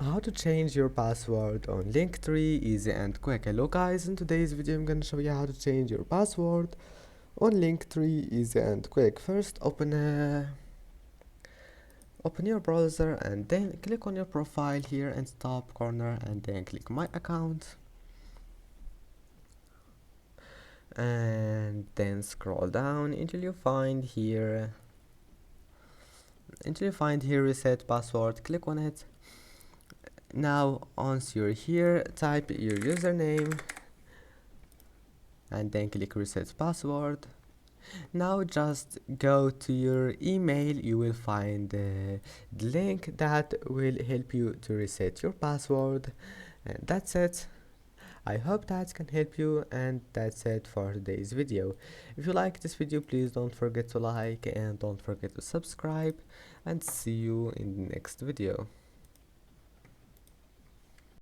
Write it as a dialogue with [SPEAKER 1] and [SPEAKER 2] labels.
[SPEAKER 1] How to change your password on Linktree, easy and quick. Hello guys, in today's video I'm gonna show you how to change your password on Linktree, easy and quick. First open your browser and then click on your profile here in the top corner and then click my account and then scroll down until you find here reset password. Click on it. Now once you're here, type your username and then click reset password. Now just go to your email, you will find the link that will help you to reset your password, and that's it. I hope that can help you, and that's it for today's video. If you like this video, please don't forget to like and don't forget to subscribe, and see you in the next video.